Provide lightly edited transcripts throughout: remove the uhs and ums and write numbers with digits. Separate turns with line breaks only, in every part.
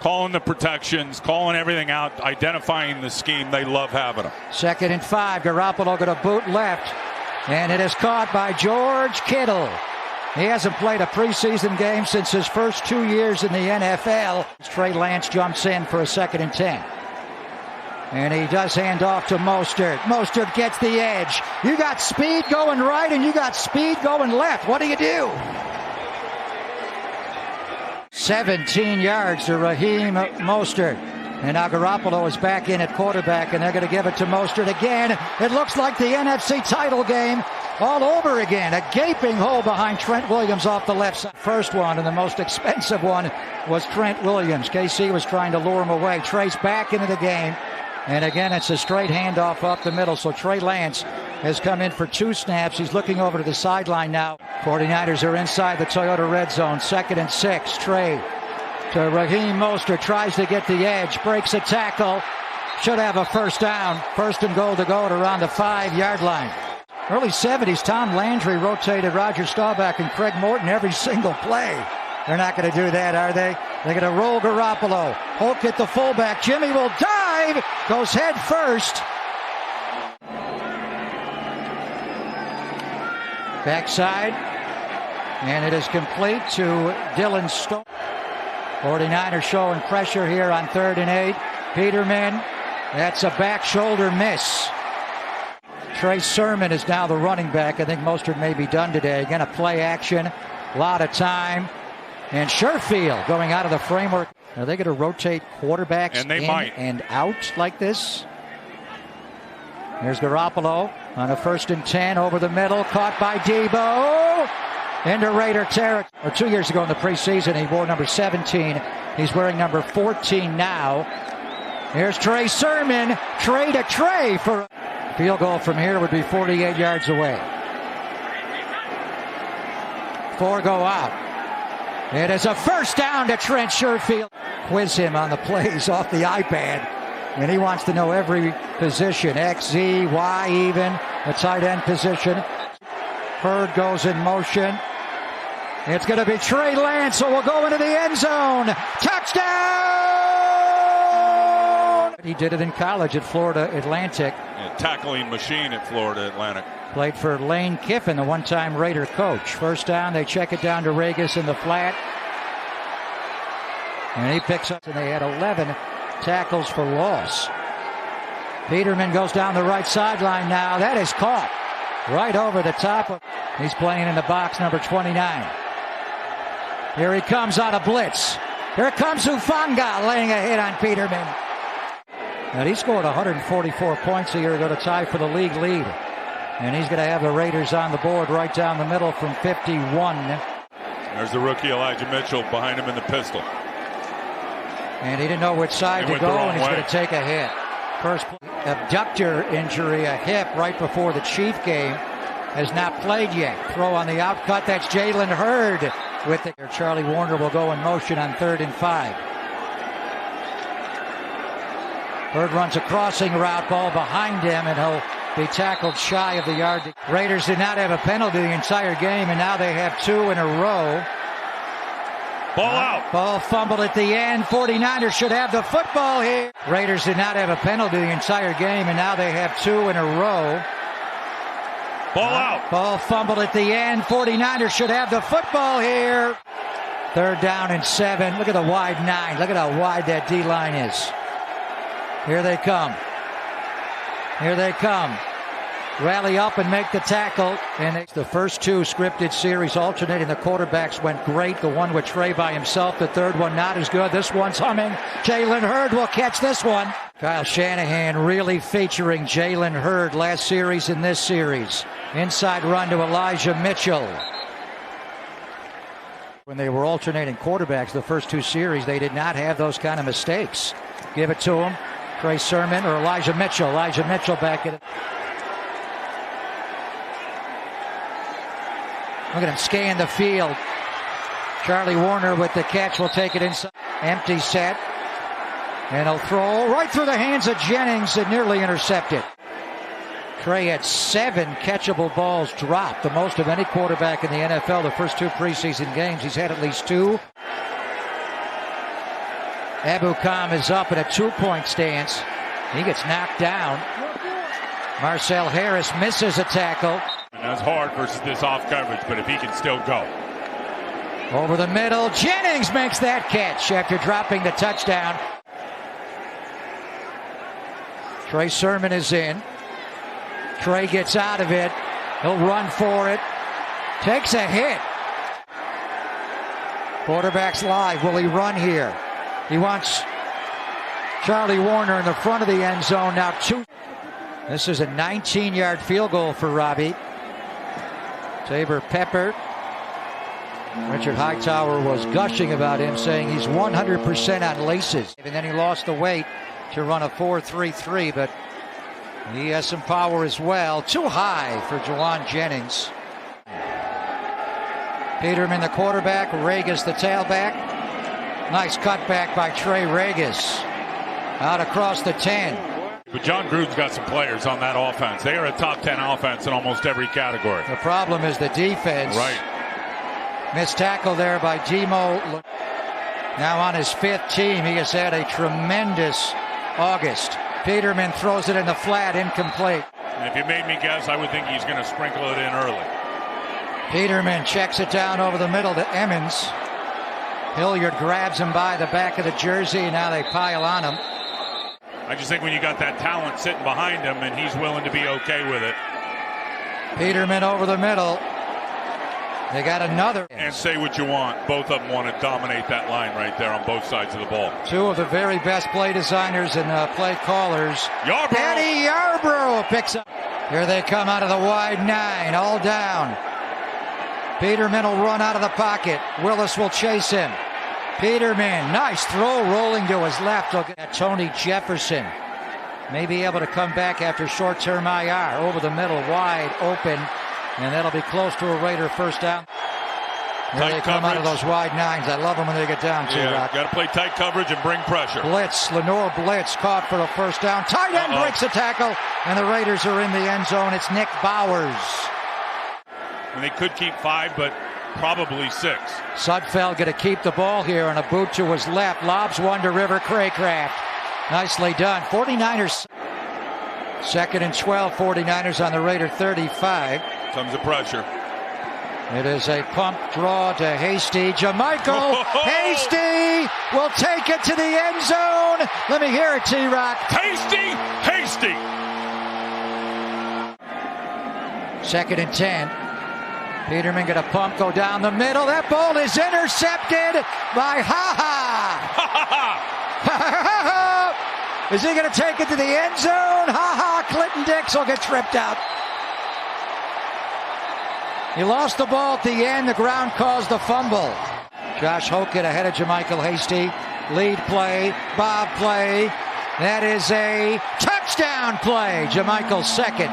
calling the protections, calling everything out, identifying the scheme. They love having them.
2nd and 5. Garoppolo going to boot left. And it is caught by George Kittle. He hasn't played a preseason game since his first 2 years in the NFL. Trey Lance jumps in for a 2nd and 10. And he does hand off to Mostert. Mostert gets the edge. You got speed going right and you got speed going left. What do you do? 17 yards to Raheem Mostert. And now Garoppolo is back in at quarterback, and they're going to give it to Mostert again. It looks like the NFC title game all over again. A gaping hole behind Trent Williams off the left side. First one, and the most expensive one, was Trent Williams. KC was trying to lure him away. Trey's back into the game. And again, it's a straight handoff up the middle. So Trey Lance has come in for 2 snaps. He's looking over to the sideline now. 49ers are inside the Toyota red zone. 2nd and 6. Trey to Raheem Mostert, tries to get the edge, breaks a tackle, should have a first down. 1st and goal to go at around the 5-yard line. Early 70s, Tom Landry rotated Roger Staubach and Craig Morton every single play. They're not going to do that, are they? They're going to roll Garoppolo. Hulk at the fullback. Jimmy will dive, goes head first. Backside, and it is complete to Dylan Stone. 49ers showing pressure here on 3rd and 8. Peterman, that's a back shoulder miss. Trey Sermon is now the running back. I think Mostert may be done today. Going to play action, a lot of time. And Sherfield going out of the framework. Are they going to rotate quarterbacks
and they
in
might.
And out like this? Here's Garoppolo on a 1st and 10 over the middle. Caught by Debo. Into Raider territory. 2 years ago in the preseason, he wore number 17. He's wearing number 14 now. Here's Trey Sermon. Trey to Trey for a field goal from here would be 48 yards away. 4 go out. It is a first down to Trent Sherfield. Quiz him on the plays off the iPad. And he wants to know every position. X, Z, Y even. The tight end position. Hurd goes in motion. It's going to be Trey Lance, so we'll go into the end zone. Touchdown! He did it in college at Florida Atlantic.
Yeah, tackling machine at Florida Atlantic.
Played for Lane Kiffin, the one-time Raider coach. First down, they check it down to Regis in the flat. And he picks up, and they had 11 tackles for loss. Peterman goes down the right sideline now. That is caught right over the top. He's playing in the box, number 29. Here he comes out of blitz. Here comes Hufanga laying a hit on Peterman. And he scored 144 points a year ago to tie for the league lead. And he's going to have the Raiders on the board right down the middle from 51.
There's the rookie Elijah Mitchell behind him in the pistol.
And he didn't know which side to go, and he's going to take a hit. First abductor injury, a hip right before the Chief game. Has not played yet. Throw on the outcut. That's Jalen Hurd with it. Charlie Warner will go in motion on 3rd and 5. Hurd runs a crossing route, ball behind him, and he'll be tackled shy of the yard. Raiders did not have a penalty the entire game, and now they have 2 in a row.
Ball out.
Ball fumbled at the end. 49ers should have the football here. Raiders did not have a penalty the entire game, and now they have 2 in a row.
Ball out.
Ball fumbled at the end. 49ers should have the football here. 3rd down and 7. Look at the wide 9. Look at how wide that D-line is. Here they come. Here they come. Rally up and make the tackle. And the first 2 scripted series alternating the quarterbacks went great. The one with Trey by himself. The 3rd one not as good. This one's humming. Jalen Hurd will catch this one. Kyle Shanahan really featuring Jalen Hurd last series and this series. Inside run to Elijah Mitchell. When they were alternating quarterbacks the first 2 series, they did not have those kind of mistakes. Give it to him. Trey Sermon or Elijah Mitchell. Elijah Mitchell back at it. Look at him scan the field. Charlie Warner with the catch will take it inside. Empty set. And he'll throw right through the hands of Jennings and nearly intercepted. Trey had 7 catchable balls dropped, the most of any quarterback in the NFL the first 2 preseason games. He's had at least 2. Ebukam is up in a 2-point stance. He gets knocked down. Marcel Harris misses a tackle.
And that's hard versus this off coverage, but if he can still go.
Over the middle, Jennings makes that catch after dropping the touchdown. Trey Sermon is in. Trey gets out of it. He'll run for it. Takes a hit. Quarterback's live. Will he run here? He wants Charlie Warner in the front of the end zone. Now This is a 19-yard field goal for Robbie. Tabor Pepper. Richard Hightower was gushing about him, saying he's 100% on laces. And then he lost the weight to run a 4.33, but he has some power as well. Too high for Jawan Jennings. Peterman, the quarterback. Regis, the tailback. Nice cutback by Trey Regis. Out across the 10.
But John Gruden's got some players on that offense. They are a top 10 offense in almost every category.
The problem is the defense.
Right.
Missed tackle there by Demo. Now on his 5th team, he has had a tremendous August. Peterman throws it in the flat, incomplete.
And if you made me guess, I would think he's going to sprinkle it in early.
Peterman checks it down over the middle to Emmons. Hilliard grabs him by the back of the jersey. Now they pile on him.
I just think when you got that talent sitting behind him and he's willing to be okay with it.
Peterman over the middle. They got another.
And say what you want. Both of them want to dominate that line right there on both sides of the ball.
Two of the very best play designers and play callers.
Yarbrough.
Eddie Yarbrough picks up. Here they come out of the wide 9. All down. Peterman will run out of the pocket. Willis will chase him. Peterman, nice throw, rolling to his left. He'll get Tony Jefferson. May be able to come back after short-term IR. Over the middle, wide open. And that'll be close to a Raider first down. Here they come out of those wide 9s. I love them when they get down to
Got to play tight coverage and bring pressure.
Blitz, Lenore Blitz caught for the first down. Tight end breaks a tackle, and the Raiders are in the end zone. It's Nick Bowers.
And they could keep 5, but probably 6.
Sudfeld going to keep the ball here, and a boot to his left. Lobs one to River Craycraft. Nicely done. 49ers. 2nd and 12. 49ers on the Raider 35.
Comes the pressure.
It is a pump draw to Hasty. Jamichael Hasty will take it to the end zone. Let me hear it, T-Rock.
Hasty.
2nd and 10. Peterman going to pump, go down the middle. That ball is intercepted by Ha-Ha. Is he going to take it to the end zone? Ha-Ha. Clinton Dix will get tripped out. He lost the ball at the end. The ground caused the fumble. Josh Hockett ahead of Jamichael Hasty. Lead play, Bob play. That is a touchdown play. Jamichael's 2nd.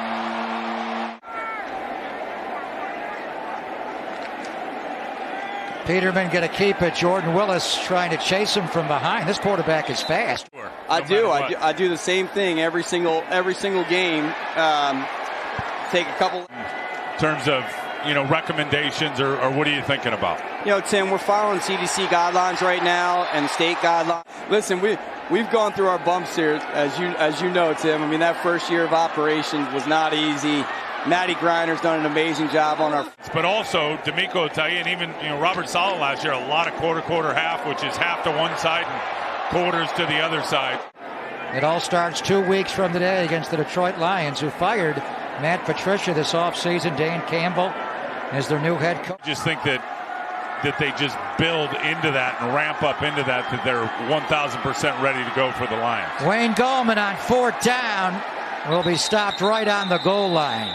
Peterman going to keep it. Jordan Willis trying to chase him from behind. This quarterback is fast.
I do the same thing every single game. Take a couple.
In terms of recommendations, or what are you thinking about?
Tim, we're following CDC guidelines right now and state guidelines. Listen, we've gone through our bumps here, as you know, Tim. I mean, that first year of operations was not easy. Matty Grinder's done an amazing job on our.
But also, D'Amico will tell you, and even Robert Saleh last year, a lot of quarter, half, which is half to one side and quarters to the other side.
It all starts 2 weeks from today against the Detroit Lions, who fired Matt Patricia this offseason. Dane Campbell is their new head coach.
Just think that they just build into that and ramp up into that they're 1,000% ready to go for the Lions.
Wayne Gallman on 4th down will be stopped right on the goal line.